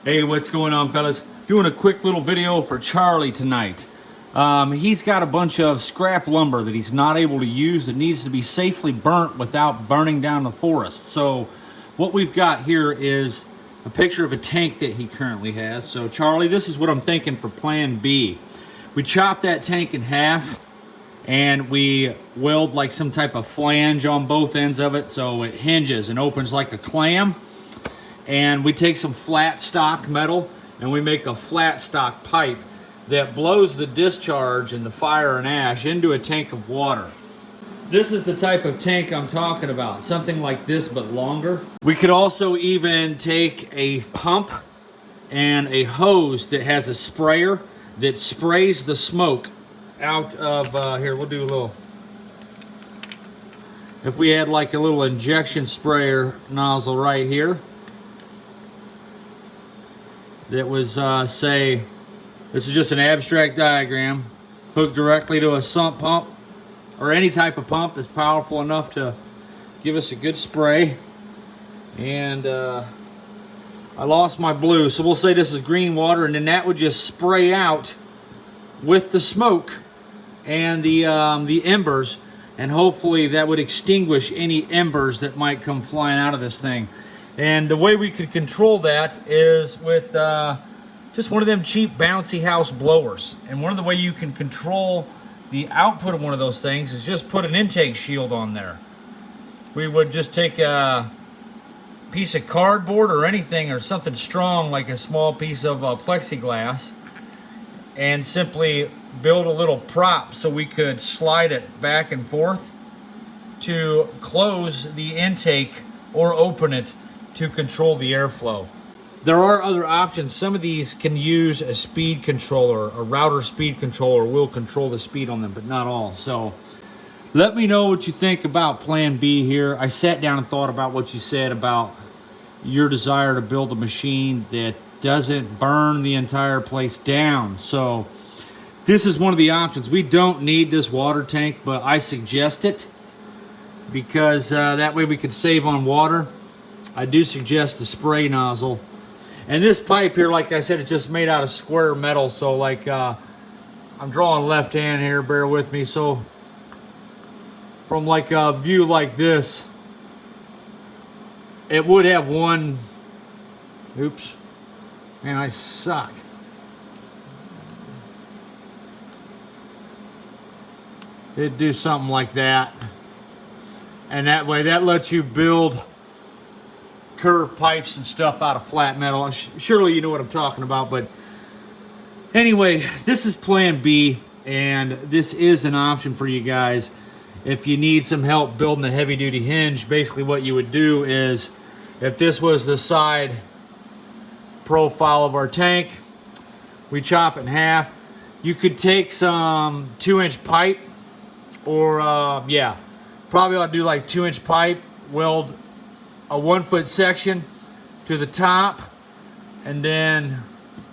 Hey, what's going on, fellas? Doing a quick little video for Charlie tonight. He's got a bunch of scrap lumber that he's not able to use that needs to be safely burnt without burning down the forest. So what we've got here is a picture of a tank that he currently has. So Charlie, this is what I'm thinking for plan B. We chop that tank in half and we weld like some type of flange on both ends of it so it hinges and opens like a clam. And we take some flat stock metal and we make a flat stock pipe that blows the discharge and the fire and ash into a tank of water. This is the type of tank I'm talking about, something like this but longer. We could also even take a pump and a hose that has a sprayer that sprays the smoke out of, here we'll do a little, if we had like a little injection sprayer nozzle right here, that was, say, this is just an abstract diagram, hooked directly to a sump pump or any type of pump that's powerful enough to give us a good spray. And I lost my blue, so we'll say this is green water, and then that would just spray out with the smoke and the embers, and hopefully that would extinguish any embers that might come flying out of this thing. And the way we could control that is with just one of them cheap bouncy house blowers. And one of the way you can control the output of one of those things is just put an intake shield on there. We would just take a piece of cardboard or anything or something strong like a small piece of plexiglass and simply build a little prop so we could slide it back and forth to close the intake or open it to control the airflow. There are other options. Some of these can use a speed controller, a router speed controller will control the speed on them, but not all. So let me know what you think about plan B here. I sat down and thought about what you said about your desire to build a machine that doesn't burn the entire place down. So this is one of the options. We don't need this water tank, but I suggest it because that way we could save on water. I do suggest a spray nozzle. And this pipe here, like I said, it's just made out of square metal. So like, I'm drawing left hand here, bear with me. So from like a view like this, it would have one, oops, man, I suck. It'd do something like that. And that way, that lets you build curved pipes and stuff out of flat metal. Surely you know what I'm talking about, but anyway, this is plan B, and this is an option for you guys. If you need some help building a heavy-duty hinge, basically what you would do is, if this was the side profile of our tank, we chop it in half. You could take some 2-inch pipe, or yeah, probably ought to do like 2-inch pipe, weld a 1-foot section to the top, and then,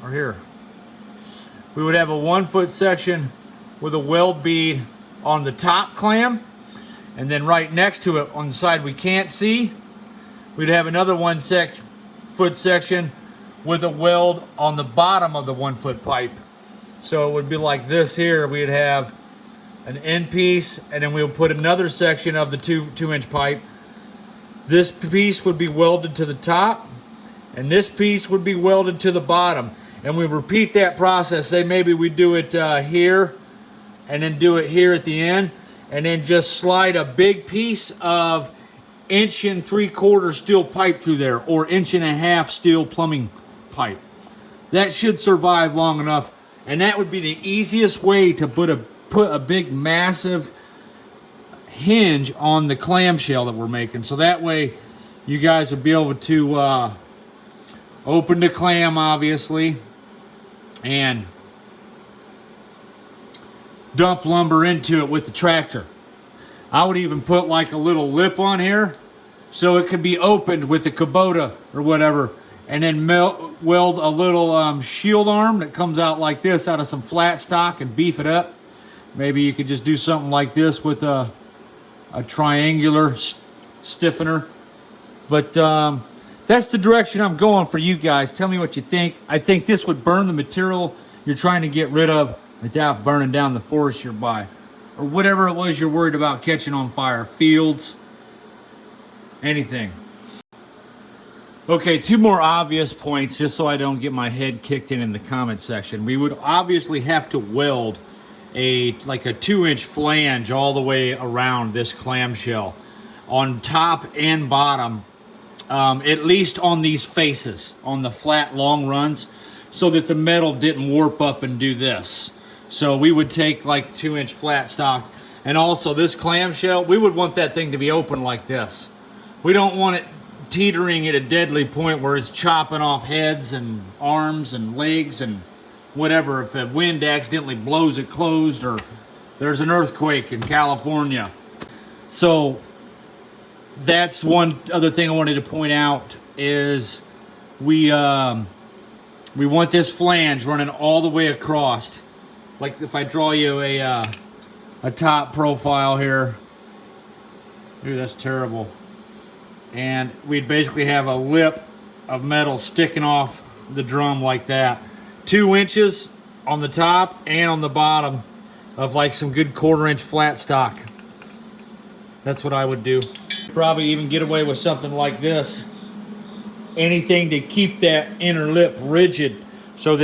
or here, we would have a 1-foot section with a weld bead on the top clam, and then right next to it on the side we can't see, we'd have another 1-foot section with a weld on the bottom of the 1-foot pipe. So it would be like this here. We'd have an end piece, and then we'll put another section of the 2-inch pipe. This piece would be welded to the top, and this piece would be welded to the bottom. And we repeat that process. Say maybe we do it here, and then do it here at the end, and then just slide a big piece of 1 3/4 steel pipe through there, or 1.5 steel plumbing pipe. That should survive long enough, and that would be the easiest way to put a big massive hinge on the clamshell that we're making. So that way you guys would be able to open the clam, obviously, and dump lumber into it with the tractor. I would even put like a little lip on here so it could be opened with the Kubota or whatever, and then weld a little shield arm that comes out like this out of some flat stock and beef it up. Maybe you could just do something like this with a triangular stiffener. But that's the direction I'm going for you guys. Tell me what you think. I think this would burn the material you're trying to get rid of without burning down the forest you're by, or whatever it was you're worried about catching on fire. Fields, anything. Okay, two more obvious points, just so I don't get my head kicked in the comment section. We would obviously have to weld like a 2-inch flange all the way around this clamshell, on top and bottom, at least on these faces, on the flat long runs, so that the metal didn't warp up and do this. So we would take like 2-inch flat stock, and also this clamshell, we would want that thing to be open like this. We don't want it teetering at a deadly point where it's chopping off heads and arms and legs and whatever if the wind accidentally blows it closed or there's an earthquake in California. So that's one other thing I wanted to point out is we want this flange running all the way across. Like if I draw you a top profile here. Ooh, that's terrible. And we'd basically have a lip of metal sticking off the drum like that. 2 inches on the top and on the bottom of like some good 1/4-inch flat stock. That's what I would do. Probably even get away with something like this. Anything to keep that inner lip rigid so that